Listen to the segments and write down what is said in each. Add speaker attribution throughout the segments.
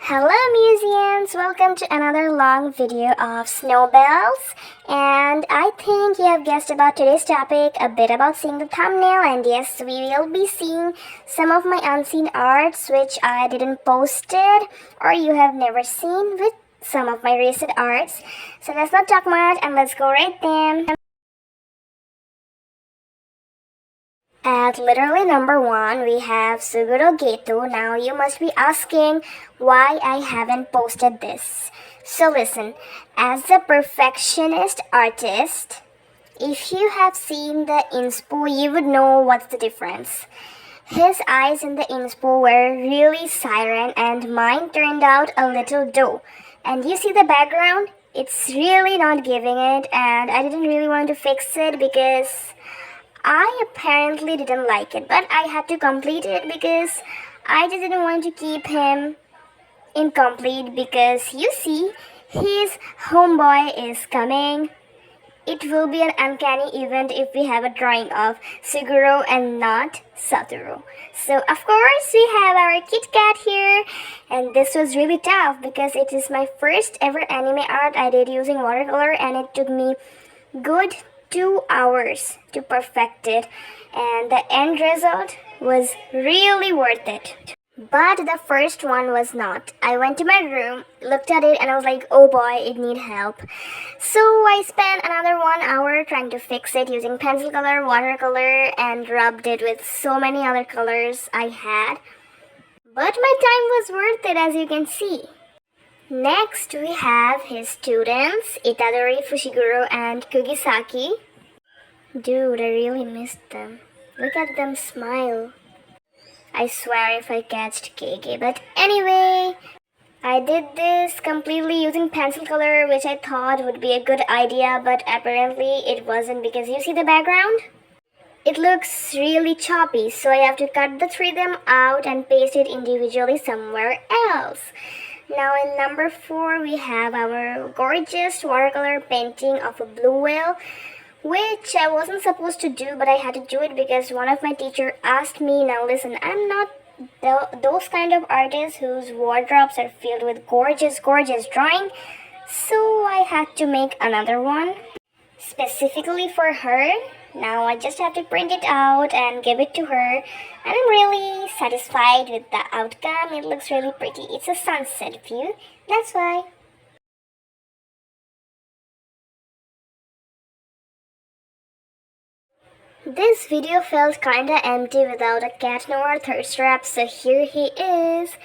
Speaker 1: Hello museums! Welcome to another long video of Snowbells. And I think you have guessed about today's topic, a bit about seeing the thumbnail, and yes, we will be seeing some of my unseen arts which I didn't posted or you have never seen with some of my recent arts. So let's not talk much and let's go rate them. At literally number 1, we have Suguro Geto. Now you must be asking why I haven't posted this. So listen, as a perfectionist artist, if you have seen the inspo, you would know what's the difference. His eyes in the inspo were really siren and mine turned out a little doe. And you see the background? It's really not giving it, and I didn't really want to fix it because I apparently didn't like it, but I had to complete it because I just didn't want to keep him incomplete because you see, his homeboy is coming. It will be an uncanny event if we have a drawing of Suguro and not Satoru. So of course we have our Kit Kat here, and this was really tough because it is my first ever anime art I did using watercolor, and it took me good 2 hours to perfect it, and the end result was really worth it. But the first one was not. I went to my room, looked at it, and I was like, oh boy, it needs help. So I spent another 1 hour trying to fix it using pencil color, watercolor, and rubbed it with so many other colors I had. But my time was worth it, as you can see. Next, we have his students, Itadori Fushiguro and Kugisaki. Dude, I really missed them. Look at them smile. I swear if I catched KK. But anyway, I did this completely using pencil color, which I thought would be a good idea, but apparently it wasn't because you see the background? It looks really choppy, so I have to cut the 3 of them out and paste it individually somewhere else. Now in number 4, we have our gorgeous watercolor painting of a blue whale, which I wasn't supposed to do, but I had to do it because one of my teachers asked me. Now listen, I'm not those kind of artists whose wardrobes are filled with gorgeous drawing, so I had to make another one specifically for her. Now I just have to print it out and give it to her, and I'm really satisfied with the outcome. It looks really pretty. It's a sunset view, that's why. This video felt kinda empty without a cat noir thirst trap, so here he is.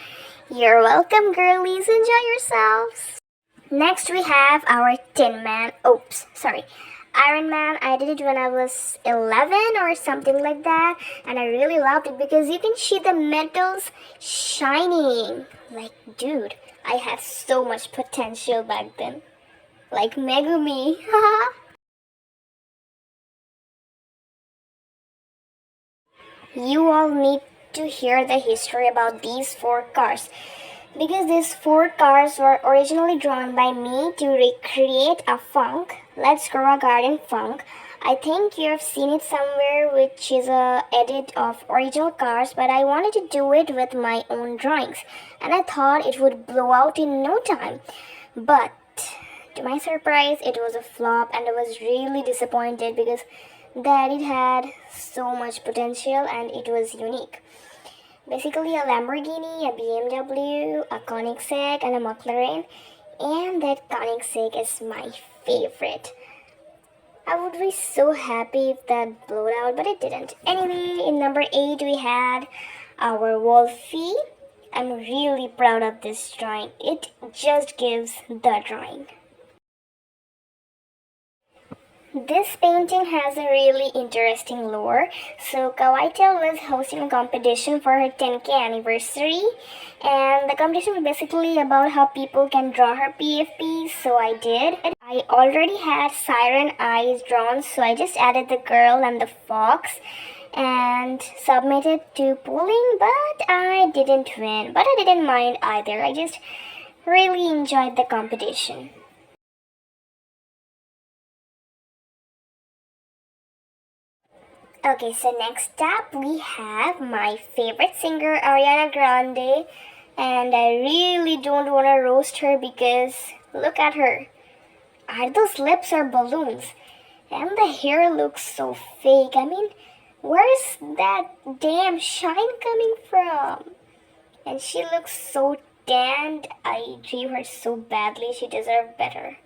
Speaker 1: You're welcome, girlies. Enjoy yourselves. Next we have our Tin Man. Oops, sorry. Iron Man. I did it when I was 11 or something like that, and I really loved it because you can see the metals shining. Like, dude, I had so much potential back then. Like Megumi. Haha. You all need to hear the history about these 4 cars because these 4 cars were originally drawn by me to recreate a funk, Let's Grow a Garden funk. I think you have seen it somewhere, which is a edit of original cars, but I wanted to do it with my own drawings and I thought it would blow out in no time. But to my surprise, it was a flop and I was really disappointed because the edit had so much potential and it was unique. Basically a Lamborghini, a BMW, a Koenigsegg and a McLaren, and that Koenigsegg is my favorite. I would be so happy if that blew out, but it didn't. Anyway, in number 8 we had our Wolfie. I'm really proud of this drawing. It just gives the drawing. This painting has a really interesting lore. So Kawaii was hosting a competition for her 10K anniversary, and the competition was basically about how people can draw her PFP, so I did. I already had siren eyes drawn, so I just added the girl and the fox and submitted to polling, but I didn't win. But I didn't mind either. I just really enjoyed the competition. Okay, so next up we have my favorite singer, Ariana Grande. and I really don't want to roast her because look at her. Are those lips or balloons? And the hair looks so fake. I mean, where's that damn shine coming from? And she looks so tanned. I drew her so badly. She deserved better.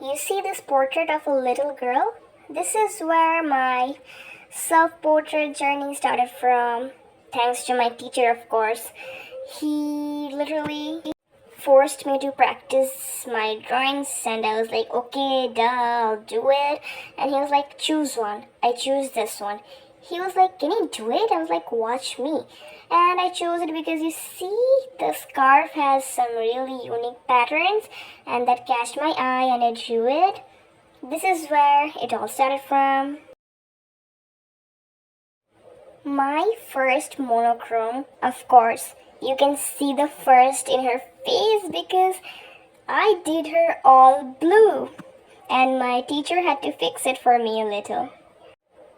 Speaker 1: You see this portrait of a little girl? This is where my self-portrait journey started from. Thanks to my teacher, of course. He literally forced me to practice my drawings, and I was like, okay, duh, I'll do it. And he was like, choose one. I choose this one. He was like, can you do it? I was like, watch me. And I chose it because you see, the scarf has some really unique patterns, and that catched my eye, and I drew it. This is where it all started from. My first monochrome, of course, you can see the first in her face because I did her all blue, and my teacher had to fix it for me a little.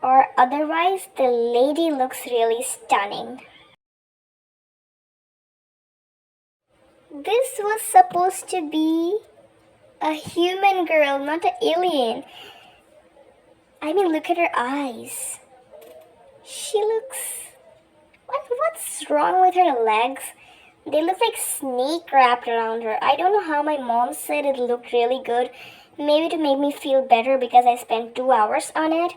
Speaker 1: Or otherwise, the lady looks really stunning. This was supposed to be a human girl, not an alien. I mean, look at her eyes. She looks... What's wrong with her legs? They look like snake wrapped around her. I don't know how my mom said it looked really good. Maybe to make me feel better because I spent 2 hours on it.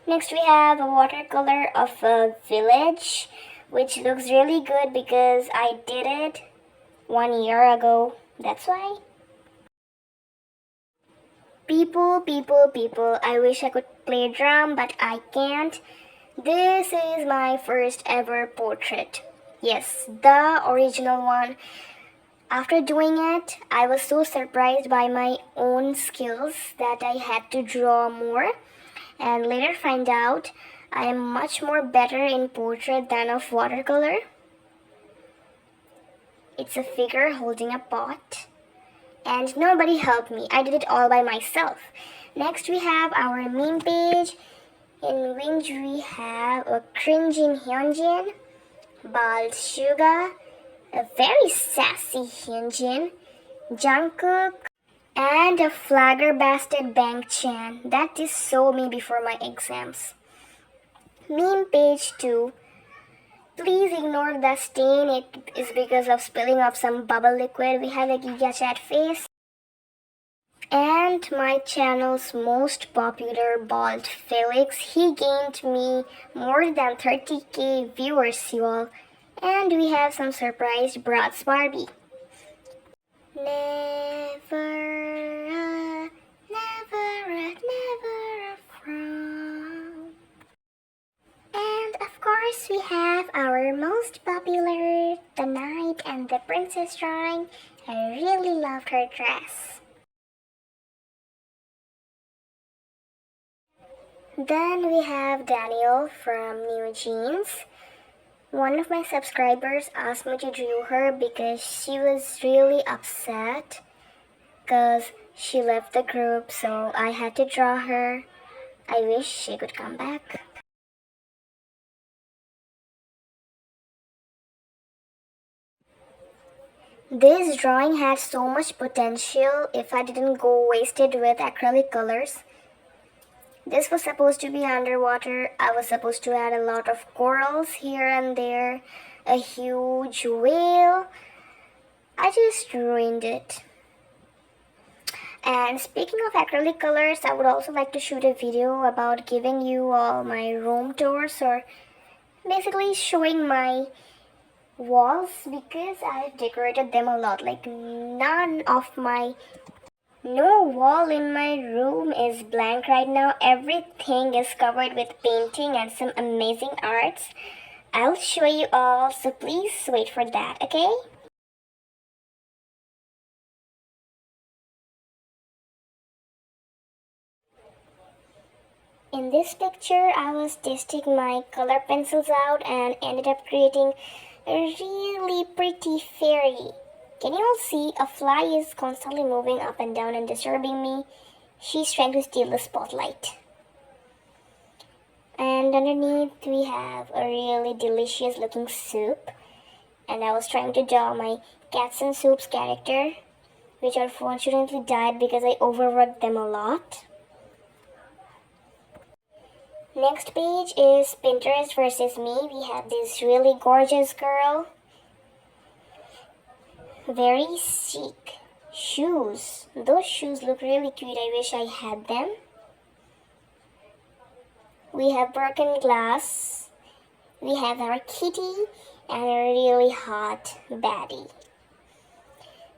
Speaker 1: Next we have a watercolor of a village, which looks really good because I did it 1 year ago. That's why. People, I wish I could play drum, but I can't. This is my first ever portrait. Yes, the original one. After doing it, I was so surprised by my own skills that I had to draw more, and later find out I am much more better in portrait than of watercolor. It's a figure holding a pot, and nobody helped me. I did it all by myself. Next we have our meme page, in which we have a cringing Hyunjin, bald Suga, a very sassy Hyunjin, Jungkook, and a flabbergasted Bang Chan. That is so me before my exams. Meme page 2. Please ignore the stain. It is because of spilling of some bubble liquid. We have a Giga Chat face. And my channel's most popular bald Felix. He gained me more than 30k viewers, you all. And we have some surprised Bratz Barbie. Never a frown. And of course we have our most popular, the Knight and the Princess drawing. I really loved her dress. Then we have Daniel from New Jeans. One of my subscribers asked me to draw her because she was really upset because she left the group, so I had to draw her. I wish she could come back. This drawing had so much potential if I didn't go wasted with acrylic colors. This was supposed to be underwater. I was supposed to add a lot of corals here and there, a huge whale. I just ruined it. And speaking of acrylic colors, I would also like to shoot a video about giving you all my room tours, or basically showing my walls, because I've decorated them a lot. Like no wall in my room is blank right now. Everything is covered with painting and some amazing arts. I'll show you all, so please wait for that, okay? In this picture, I was testing my color pencils out and ended up creating a really pretty fairy. Can you all see? A fly is constantly moving up and down and disturbing me. She's trying to steal the spotlight. And underneath we have a really delicious looking soup. and I was trying to draw my Cats and Soups character, which unfortunately died because I overworked them a lot. Next page is Pinterest versus me. We have this really gorgeous girl. Very chic. Shoes. Those shoes look really cute. I wish I had them. We have broken glass. We have our kitty and a really hot baddie.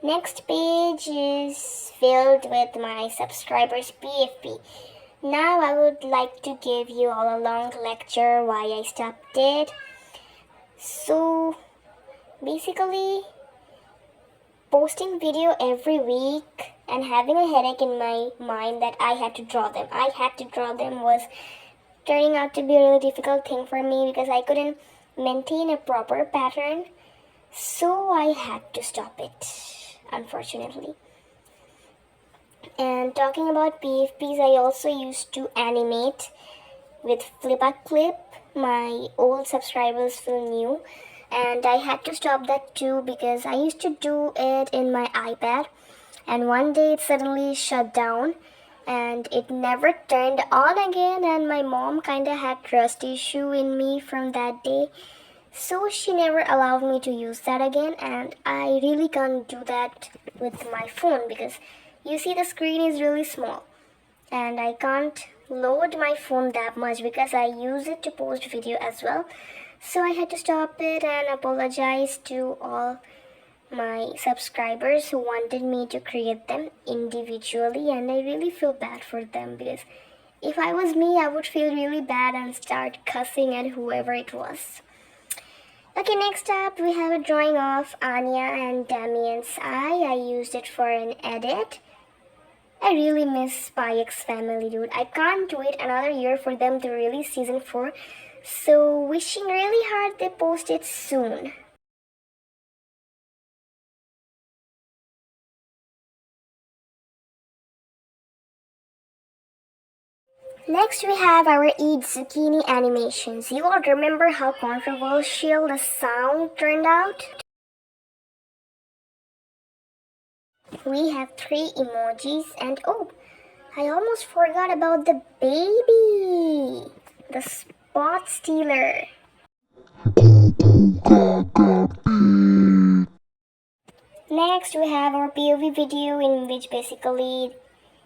Speaker 1: Next page is filled with my subscribers' PFP. Now I would like to give you all a long lecture why I stopped it. So basically, posting video every week and having a headache in my mind that I had to draw them was turning out to be a really difficult thing for me because I couldn't maintain a proper pattern. So I had to stop it, unfortunately. And talking about PFPs, I also used to animate with Flip-a-Clip. My old subscribers feel new, and I had to stop that too because I used to do it in my iPad, and one day it suddenly shut down and it never turned on again, and my mom kinda had trust issue in me from that day. So she never allowed me to use that again, and I really can't do that with my phone because you see the screen is really small and I can't load my phone that much because I use it to post video as well. So I had to stop it and apologize to all my subscribers who wanted me to create them individually, and I really feel bad for them because if I was me, I would feel really bad and start cussing at whoever it was. Okay, next up we have a drawing of Anya and Damien's eye. I used it for an edit. I really miss Spy X Family, dude. I can't wait another year for them to release season 4. So wishing really hard they post it soon. Next we have our Eat Zucchini animations. You all remember how controversial the sound turned out? We have 3 emojis and oh, I almost forgot about the baby! The spot stealer. Next we have our POV video in which basically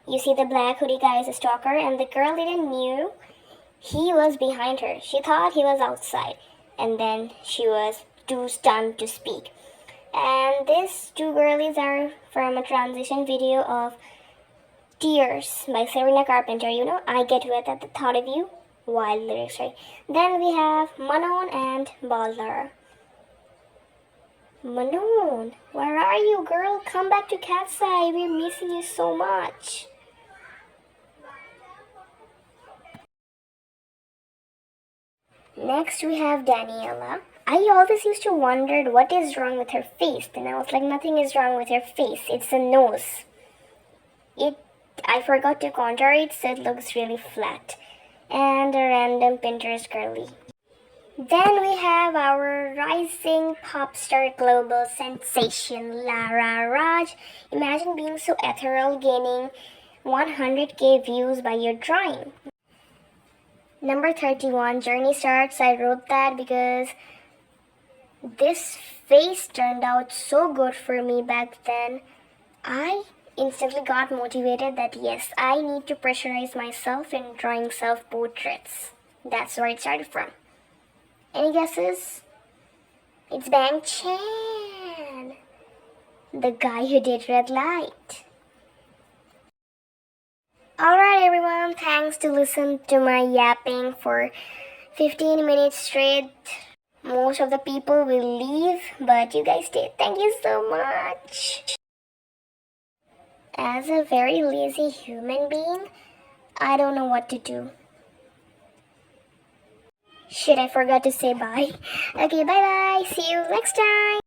Speaker 1: you see the black hoodie guy is a stalker and the girl didn't knew he was behind her. She thought he was outside and then she was too stunned to speak. And these 2 girlies are from a transition video of Tears by Serena Carpenter. You know, I get wet at the thought of you. Wild lyrics, right? Then we have Manon and Balder. Manon, where are you, girl? Come back to Cat's Eye. We're missing you so much. Next we have Daniela. I always used to wonder what is wrong with her face. Then I was like, nothing is wrong with her face. It's the nose. I forgot to contour it, so it looks really flat. And a random Pinterest girly. Then we have our rising pop star global sensation, Lara Raj. Imagine being so ethereal, gaining 100k views by your drawing. Number 31, Journey Starts. I wrote that because this face turned out so good for me back then. I instantly got motivated that yes, I need to pressurize myself in drawing self-portraits. That's where it started from. Any guesses? It's Bang Chan, the guy who did Red Light. Alright everyone, thanks to listen to my yapping for 15 minutes straight. Most of the people will leave, but you guys did. Thank you so much. As a very lazy human being, I don't know what to do. Shit, I forgot to say bye. Okay, bye bye. See you next time.